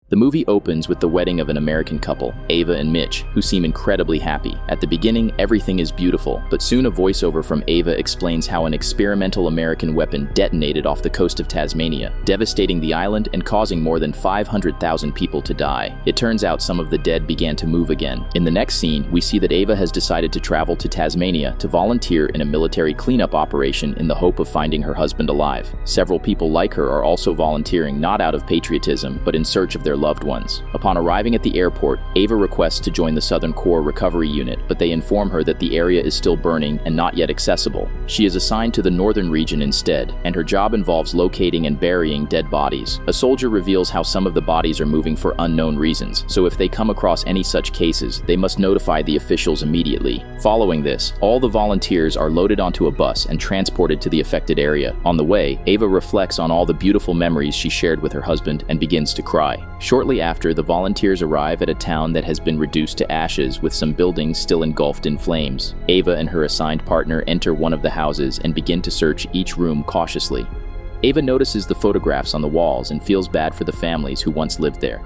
The movie opens with the wedding of an American couple, Ava and Mitch, who seem incredibly happy. At the beginning, everything is beautiful, but soon a voiceover from Ava explains how an experimental American weapon detonated off the coast of Tasmania, devastating the island and causing more than 500,000 people to die. It turns out some of the dead began to move again. In the next scene, we see that Ava has decided to travel to Tasmania to volunteer in a military cleanup operation in the hope of finding her husband alive. Several people like her are also volunteering not out of patriotism, but in search of their loved ones. Upon arriving at the airport, Ava requests to join the Southern Corps Recovery Unit, but they inform her that the area is still burning and not yet accessible. She is assigned to the northern region instead, and her job involves locating and burying dead bodies. A soldier reveals how some of the bodies are moving for unknown reasons, so if they come across any such cases, they must notify the officials immediately. Following this, all the volunteers are loaded onto a bus and transported to the affected area. On the way, Ava reflects on all the beautiful memories she shared with her husband and begins to cry. Shortly after, the volunteers arrive at a town that has been reduced to ashes with some buildings still engulfed in flames. Ava and her assigned partner enter one of the houses and begin to search each room cautiously. Ava notices the photographs on the walls and feels bad for the families who once lived there.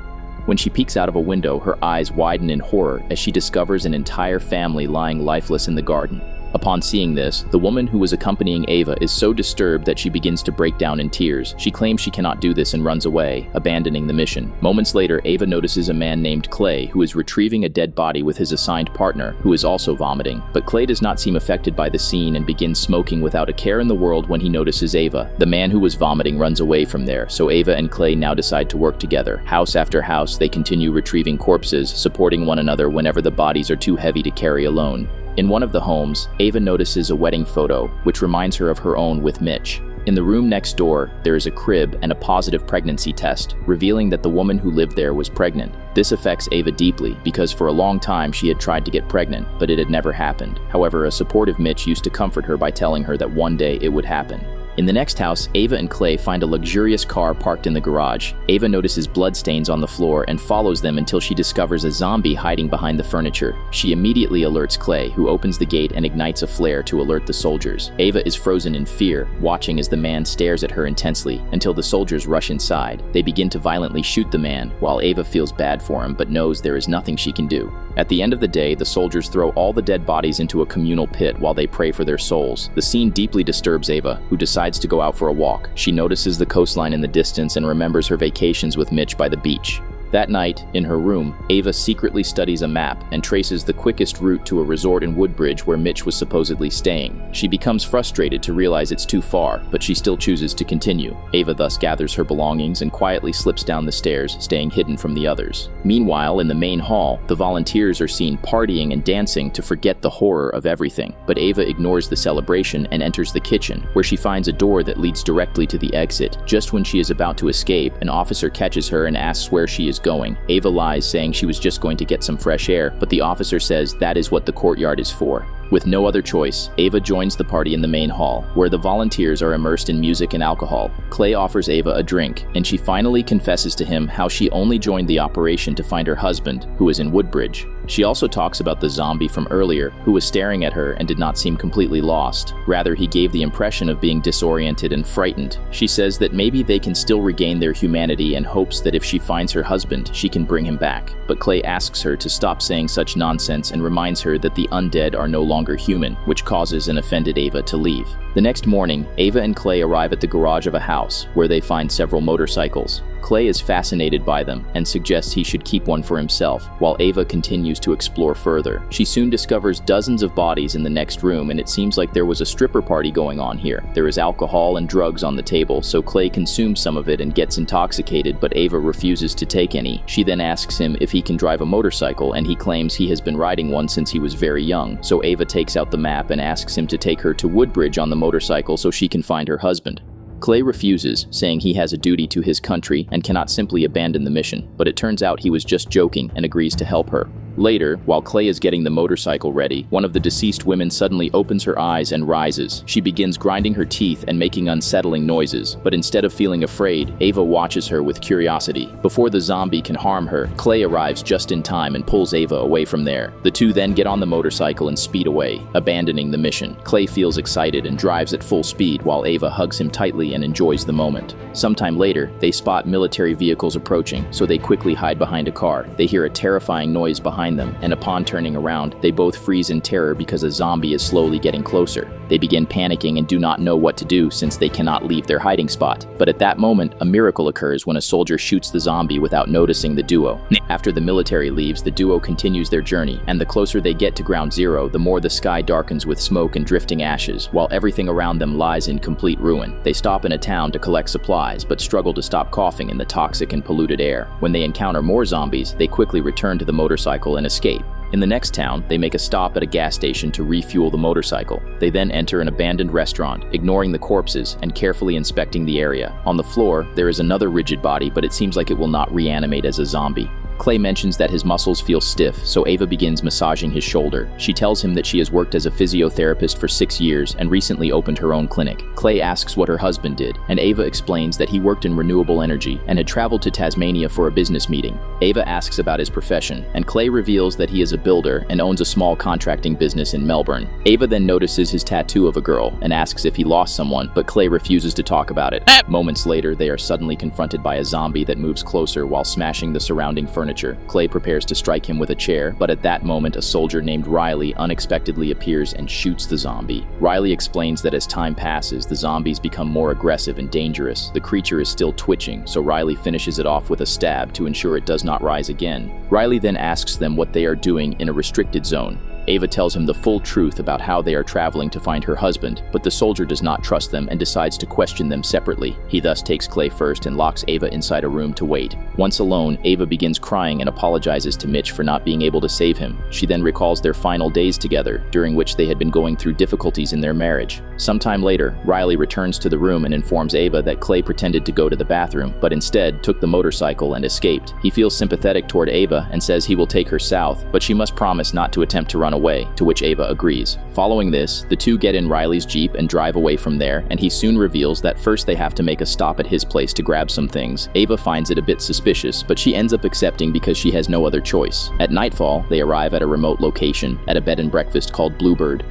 When she peeks out of a window, her eyes widen in horror as she discovers an entire family lying lifeless in the garden. Upon seeing this, the woman who was accompanying Ava is so disturbed that she begins to break down in tears. She claims she cannot do this and runs away, abandoning the mission. Moments later, Ava notices a man named Klay who is retrieving a dead body with his assigned partner, who is also vomiting. But Klay does not seem affected by the scene and begins smoking without a care in the world when he notices Ava. The man who was vomiting runs away from there, so Ava and Klay now decide to work together. House after house, they continue retrieving corpses, supporting one another whenever the bodies are too heavy to carry alone. In one of the homes, Ava notices a wedding photo, which reminds her of her own with Mitch. In the room next door, there is a crib and a positive pregnancy test, revealing that the woman who lived there was pregnant. This affects Ava deeply, because for a long time she had tried to get pregnant, but it had never happened. However, a supportive Mitch used to comfort her by telling her that one day it would happen. In the next house, Ava and Klay find a luxurious car parked in the garage. Ava notices bloodstains on the floor and follows them until she discovers a zombie hiding behind the furniture. She immediately alerts Klay, who opens the gate and ignites a flare to alert the soldiers. Ava is frozen in fear, watching as the man stares at her intensely, until the soldiers rush inside. They begin to violently shoot the man, while Ava feels bad for him but knows there is nothing she can do. At the end of the day, the soldiers throw all the dead bodies into a communal pit while they pray for their souls. The scene deeply disturbs Ava, who decides to go out for a walk. She notices the coastline in the distance and remembers her vacations with Mitch by the beach. That night, in her room, Ava secretly studies a map and traces the quickest route to a resort in Woodbridge where Mitch was supposedly staying. She becomes frustrated to realize it's too far, but she still chooses to continue. Ava thus gathers her belongings and quietly slips down the stairs, staying hidden from the others. Meanwhile, in the main hall, the volunteers are seen partying and dancing to forget the horror of everything. But Ava ignores the celebration and enters the kitchen, where she finds a door that leads directly to the exit. Just when she is about to escape, an officer catches her and asks where she is going. Ava lies, saying she was just going to get some fresh air, but the officer says that is what the courtyard is for. With no other choice, Ava joins the party in the main hall, where the volunteers are immersed in music and alcohol. Klay offers Ava a drink, and she finally confesses to him how she only joined the operation to find her husband, who is in Woodbridge. She also talks about the zombie from earlier, who was staring at her and did not seem completely lost. Rather, he gave the impression of being disoriented and frightened. She says that maybe they can still regain their humanity and hopes that if she finds her husband, she can bring him back. But Klay asks her to stop saying such nonsense and reminds her that the undead are no longer human, which causes an offended Ava to leave. The next morning, Ava and Klay arrive at the garage of a house, where they find several motorcycles. Klay is fascinated by them and suggests he should keep one for himself, while Ava continues to explore further. She soon discovers dozens of bodies in the next room, and it seems like there was a stripper party going on here. There is alcohol and drugs on the table, so Klay consumes some of it and gets intoxicated, but Ava refuses to take any. She then asks him if he can drive a motorcycle, and he claims he has been riding one since he was very young, so Ava takes out the map and asks him to take her to Woodbridge on the motorcycle so she can find her husband. Klay refuses, saying he has a duty to his country and cannot simply abandon the mission, but it turns out he was just joking and agrees to help her. Later, while Klay is getting the motorcycle ready, one of the deceased women suddenly opens her eyes and rises. She begins grinding her teeth and making unsettling noises, but instead of feeling afraid, Ava watches her with curiosity. Before the zombie can harm her, Klay arrives just in time and pulls Ava away from there. The two then get on the motorcycle and speed away, abandoning the mission. Klay feels excited and drives at full speed while Ava hugs him tightly and enjoys the moment. Sometime later, they spot military vehicles approaching, so they quickly hide behind a car. They hear a terrifying noise behind them, and upon turning around, they both freeze in terror because a zombie is slowly getting closer. They begin panicking and do not know what to do since they cannot leave their hiding spot. But at that moment, a miracle occurs when a soldier shoots the zombie without noticing the duo. After the military leaves, the duo continues their journey, and the closer they get to ground zero, the more the sky darkens with smoke and drifting ashes, while everything around them lies in complete ruin. They stop in a town to collect supplies, but struggle to stop coughing in the toxic and polluted air. When they encounter more zombies, they quickly return to the motorcycle and escape. In the next town, they make a stop at a gas station to refuel the motorcycle. They then enter an abandoned restaurant, ignoring the corpses and carefully inspecting the area. On the floor, there is another rigid body, but it seems like it will not reanimate as a zombie. Klay mentions that his muscles feel stiff, so Ava begins massaging his shoulder. She tells him that she has worked as a physiotherapist for 6 years and recently opened her own clinic. Klay asks what her husband did, and Ava explains that he worked in renewable energy and had traveled to Tasmania for a business meeting. Ava asks about his profession, and Klay reveals that he is a builder and owns a small contracting business in Melbourne. Ava then notices his tattoo of a girl and asks if he lost someone, but Klay refuses to talk about it. Moments later, they are suddenly confronted by a zombie that moves closer while smashing the surrounding furniture. Klay prepares to strike him with a chair, but at that moment a soldier named Riley unexpectedly appears and shoots the zombie. Riley explains that as time passes, the zombies become more aggressive and dangerous. The creature is still twitching, so Riley finishes it off with a stab to ensure it does not rise again. Riley then asks them what they are doing in a restricted zone. Ava tells him the full truth about how they are traveling to find her husband, but the soldier does not trust them and decides to question them separately. He thus takes Klay first and locks Ava inside a room to wait. Once alone, Ava begins crying and apologizes to Mitch for not being able to save him. She then recalls their final days together, during which they had been going through difficulties in their marriage. Sometime later, Riley returns to the room and informs Ava that Klay pretended to go to the bathroom, but instead took the motorcycle and escaped. He feels sympathetic toward Ava and says he will take her south, but she must promise not to attempt to run away, to which Ava agrees. Following this, the two get in Riley's Jeep and drive away from there, and he soon reveals that first they have to make a stop at his place to grab some things. Ava finds it a bit suspicious, but she ends up accepting because she has no other choice. At nightfall, they arrive at a remote location, at a bed and breakfast called Bluebird.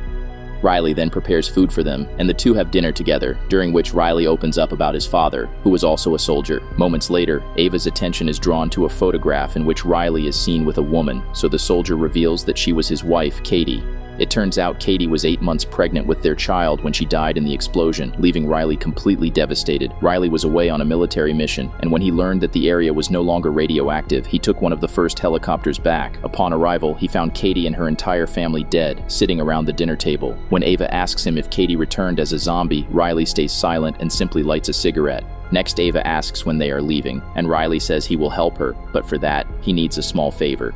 Riley then prepares food for them, and the two have dinner together, during which Riley opens up about his father, who was also a soldier. Moments later, Ava's attention is drawn to a photograph in which Riley is seen with a woman, so the soldier reveals that she was his wife, Katie. It turns out Katie was 8 months pregnant with their child when she died in the explosion, leaving Riley completely devastated. Riley was away on a military mission, and when he learned that the area was no longer radioactive, he took one of the first helicopters back. Upon arrival, he found Katie and her entire family dead, sitting around the dinner table. When Ava asks him if Katie returned as a zombie, Riley stays silent and simply lights a cigarette. Next, Ava asks when they are leaving, and Riley says he will help her, but for that, he needs a small favor.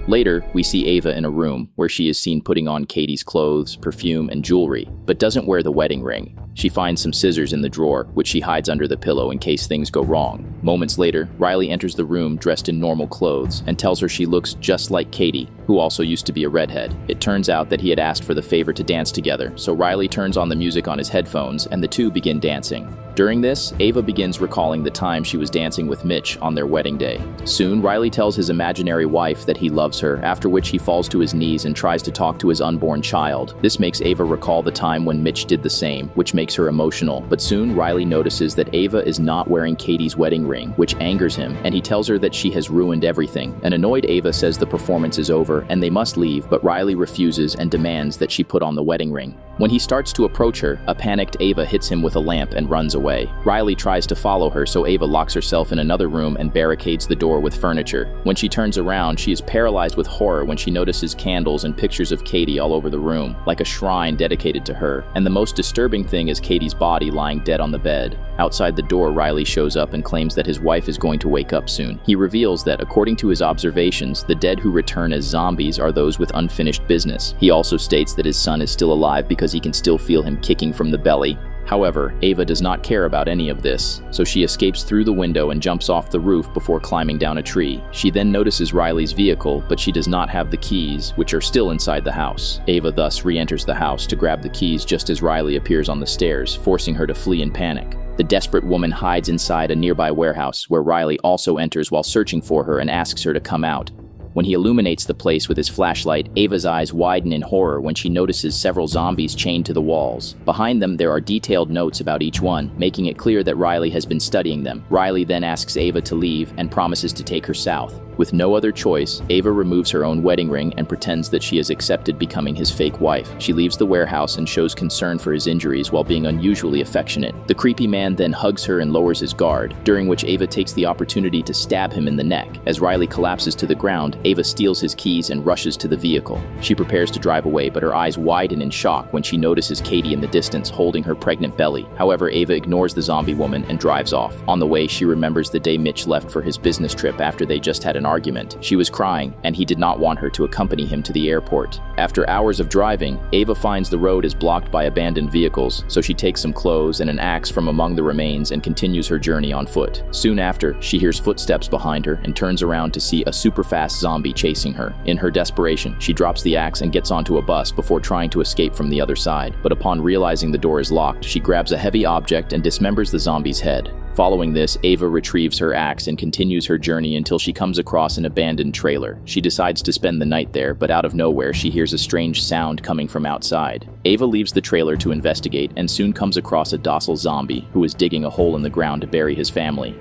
Later, we see Ava in a room where she is seen putting on Katie's clothes, perfume, and jewelry, but doesn't wear the wedding ring. She finds some scissors in the drawer, which she hides under the pillow in case things go wrong. Moments later, Riley enters the room dressed in normal clothes and tells her she looks just like Katie, who also used to be a redhead. It turns out that he had asked for the favor to dance together, so Riley turns on the music on his headphones and the two begin dancing. During this, Ava begins recalling the time she was dancing with Mitch on their wedding day. Soon, Riley tells his imaginary wife that he loves her, after which he falls to his knees and tries to talk to his unborn child. This makes Ava recall the time when Mitch did the same, which makes her emotional. But soon, Riley notices that Ava is not wearing Katie's wedding ring, which angers him, and he tells her that she has ruined everything. An annoyed Ava says the performance is over and they must leave, but Riley refuses and demands that she put on the wedding ring. When he starts to approach her, a panicked Ava hits him with a lamp and runs away. Riley tries to follow her, so Ava locks herself in another room and barricades the door with furniture. When she turns around, she is paralyzed with horror when she notices candles and pictures of Katie all over the room, like a shrine dedicated to her. And the most disturbing thing is Katie's body lying dead on the bed. Outside the door, Riley shows up and claims that his wife is going to wake up soon. He reveals that, according to his observations, the dead who return as zombies are those with unfinished business. He also states that his son is still alive because he can still feel him kicking from the belly. However, Ava does not care about any of this, so she escapes through the window and jumps off the roof before climbing down a tree. She then notices Riley's vehicle, but she does not have the keys, which are still inside the house. Ava thus re-enters the house to grab the keys just as Riley appears on the stairs, forcing her to flee in panic. The desperate woman hides inside a nearby warehouse, where Riley also enters while searching for her and asks her to come out. When he illuminates the place with his flashlight, Ava's eyes widen in horror when she notices several zombies chained to the walls. Behind them, there are detailed notes about each one, making it clear that Riley has been studying them. Riley then asks Ava to leave and promises to take her south. With no other choice, Ava removes her own wedding ring and pretends that she has accepted becoming his fake wife. She leaves the warehouse and shows concern for his injuries while being unusually affectionate. The creepy man then hugs her and lowers his guard, during which Ava takes the opportunity to stab him in the neck. As Riley collapses to the ground, Ava steals his keys and rushes to the vehicle. She prepares to drive away, but her eyes widen in shock when she notices Katie in the distance holding her pregnant belly. However, Ava ignores the zombie woman and drives off. On the way, she remembers the day Mitch left for his business trip after they just had an argument. She was crying, and he did not want her to accompany him to the airport. After hours of driving, Ava finds the road is blocked by abandoned vehicles, so she takes some clothes and an axe from among the remains and continues her journey on foot. Soon after, she hears footsteps behind her and turns around to see a super-fast zombie chasing her. In her desperation, she drops the axe and gets onto a bus before trying to escape from the other side. But upon realizing the door is locked, she grabs a heavy object and dismembers the zombie's head. Following this, Ava retrieves her axe and continues her journey until she comes across an abandoned trailer. She decides to spend the night there, but out of nowhere she hears a strange sound coming from outside. Ava leaves the trailer to investigate and soon comes across a docile zombie who is digging a hole in the ground to bury his family.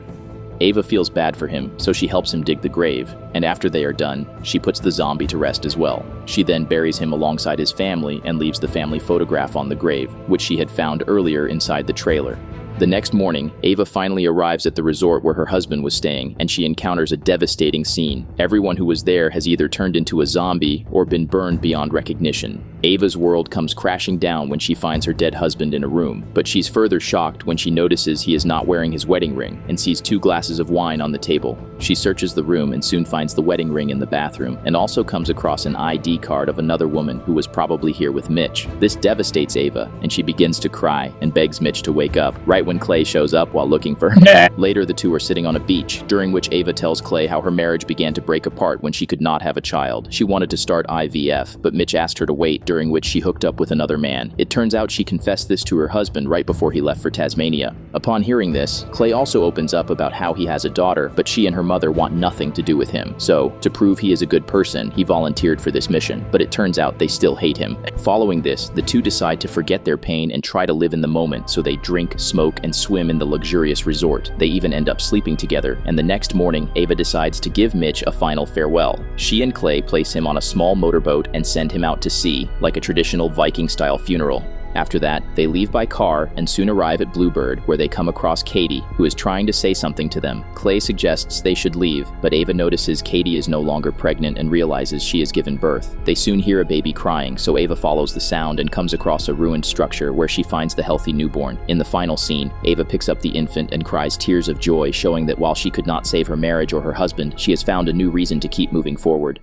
Ava feels bad for him, so she helps him dig the grave, and after they are done, she puts the zombie to rest as well. She then buries him alongside his family and leaves the family photograph on the grave, which she had found earlier inside the trailer. The next morning, Ava finally arrives at the resort where her husband was staying, and she encounters a devastating scene. Everyone who was there has either turned into a zombie or been burned beyond recognition. Ava's world comes crashing down when she finds her dead husband in a room, but she's further shocked when she notices he is not wearing his wedding ring and sees 2 glasses of wine on the table. She searches the room and soon finds the wedding ring in the bathroom, and also comes across an ID card of another woman who was probably here with Mitch. This devastates Ava, and she begins to cry and begs Mitch to wake up, right when Klay shows up while looking for her. Later, the two are sitting on a beach, during which Ava tells Klay how her marriage began to break apart when she could not have a child. She wanted to start IVF, but Mitch asked her to wait, during which she hooked up with another man. It turns out she confessed this to her husband right before he left for Tasmania. Upon hearing this, Klay also opens up about how he has a daughter, but she and her mother want nothing to do with him. So, to prove he is a good person, he volunteered for this mission, but it turns out they still hate him. Following this, the two decide to forget their pain and try to live in the moment, so they drink, smoke, and swim in the luxurious resort. They even end up sleeping together, and the next morning, Ava decides to give Mitch a final farewell. She and Klay place him on a small motorboat and send him out to sea, like a traditional Viking-style funeral. After that, they leave by car and soon arrive at Bluebird, where they come across Katie, who is trying to say something to them. Klay suggests they should leave, but Ava notices Katie is no longer pregnant and realizes she has given birth. They soon hear a baby crying, so Ava follows the sound and comes across a ruined structure where she finds the healthy newborn. In the final scene, Ava picks up the infant and cries tears of joy, showing that while she could not save her marriage or her husband, she has found a new reason to keep moving forward.